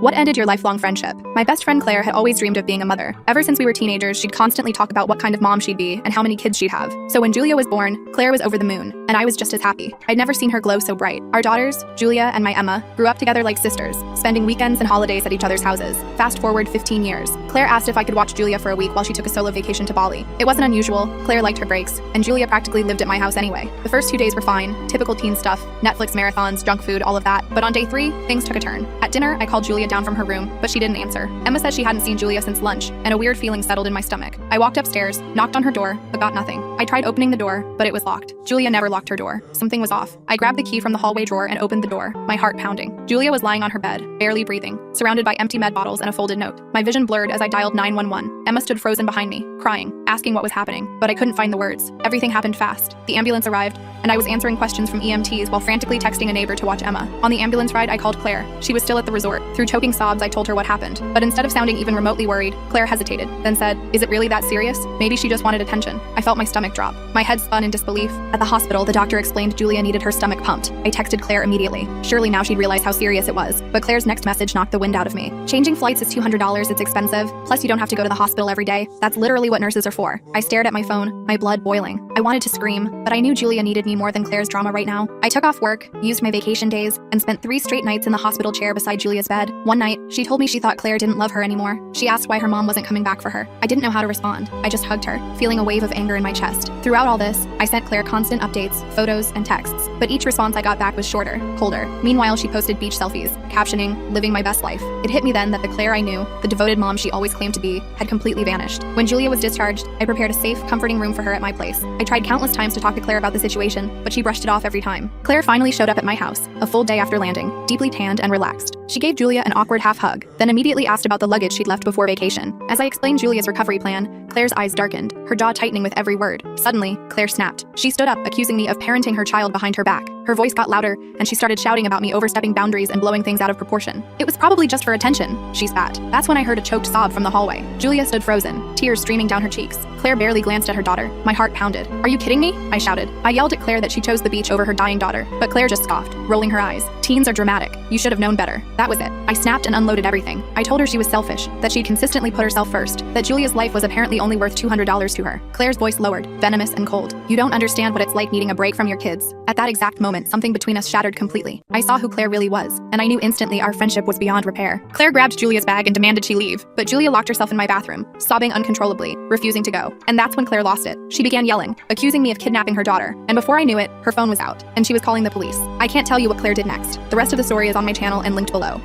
What ended your lifelong friendship? My best friend Claire had always dreamed of being a mother. Ever since we were teenagers, she'd constantly talk about what kind of mom she'd be and how many kids she'd have. So when Julia was born, Claire was over the moon, and I was just as happy. I'd never seen her glow so bright. Our daughters, Julia and my Emma, grew up together like sisters, spending weekends and holidays at each other's houses. Fast forward 15 years. Claire asked if I could watch Julia for a week while she took a solo vacation to Bali. It wasn't unusual, Claire liked her breaks, and Julia practically lived at my house anyway. The first 2 days were fine, typical teen stuff, Netflix marathons, junk food, all of that. But on day 3, things took a turn. At dinner, I called Julia down from her room, but she didn't answer. Emma said she hadn't seen Julia since lunch, and a weird feeling settled in my stomach. I walked upstairs, knocked on her door, but got nothing. I tried opening the door, but it was locked. Julia never locked her door. Something was off. I grabbed the key from the hallway drawer and opened the door, my heart pounding. Julia was lying on her bed, barely breathing, surrounded by empty med bottles and a folded note. My vision blurred as I dialed 911. Emma stood frozen behind me, crying, asking what was happening, but I couldn't find the words. Everything happened fast. The ambulance arrived, and I was answering questions from EMTs while frantically texting a neighbor to watch Emma. On the ambulance ride, I called Claire. She was still at the resort. Through choking sobs, I told her what happened. But instead of sounding even remotely worried, Claire hesitated, then said, "Is it really that serious? Maybe she just wanted attention." I felt my stomach drop. My head spun in disbelief. At the hospital, the doctor explained Julia needed her stomach pumped. I texted Claire immediately. Surely now she'd realize how serious it was. But Claire's next message knocked the wind out of me. "Changing flights is $200, it's expensive. Plus you don't have to go to the hospital every day. That's literally what nurses are for." I stared at my phone, my blood boiling. I wanted to scream, but I knew Julia needed me more than Claire's drama right now. I took off work, used my vacation days, and spent 3 straight nights in the hospital chair beside Julia's bed. One night, she told me she thought Claire didn't love her anymore. She asked why her mom wasn't coming back for her. I didn't know how to respond. I just hugged her, feeling a wave of anger in my chest. Throughout all this, I sent Claire constant updates, photos, and texts, but each response I got back was shorter, colder. Meanwhile, she posted beach selfies, captioning, "Living my best life." It hit me then that the Claire I knew, the devoted mom she always claimed to be, had completely vanished. When Julia was discharged, I prepared a safe, comforting room for her at my place. I tried countless times to talk to Claire about the situation, but she brushed it off every time. Claire finally showed up at my house, a full day after landing, deeply tanned and relaxed. She gave Julia an awkward half hug, then immediately asked about the luggage she'd left before vacation. As I explained Julia's recovery plan, Claire's eyes darkened, her jaw tightening with every word. Suddenly, Claire snapped. She stood up, accusing me of parenting her child behind her back. Her voice got louder, and she started shouting about me overstepping boundaries and blowing things out of proportion. "It was probably just for attention," she spat. That's when I heard a choked sob from the hallway. Julia stood frozen, tears streaming down her cheeks. Claire barely glanced at her daughter. My heart pounded. "Are you kidding me?" I shouted. I yelled at Claire that she chose the beach over her dying daughter, but Claire just scoffed, rolling her eyes. "Teens are dramatic. You should have known better." That was it. I snapped and unloaded everything. I told her she was selfish, that she'd consistently put herself first, that Julia's life was apparently only worth $200 to her. Claire's voice lowered, venomous and cold. "You don't understand what it's like needing a break from your kids." At that exact moment, something between us shattered completely. I saw who Claire really was, and I knew instantly our friendship was beyond repair. Claire grabbed Julia's bag and demanded she leave, but Julia locked herself in my bathroom, sobbing uncontrollably, refusing to go. And that's when Claire lost it. She began yelling, accusing me of kidnapping her daughter, and before I knew it, her phone was out, and she was calling the police. I can't tell you what Claire did next. The rest of the story is on my channel and linked below.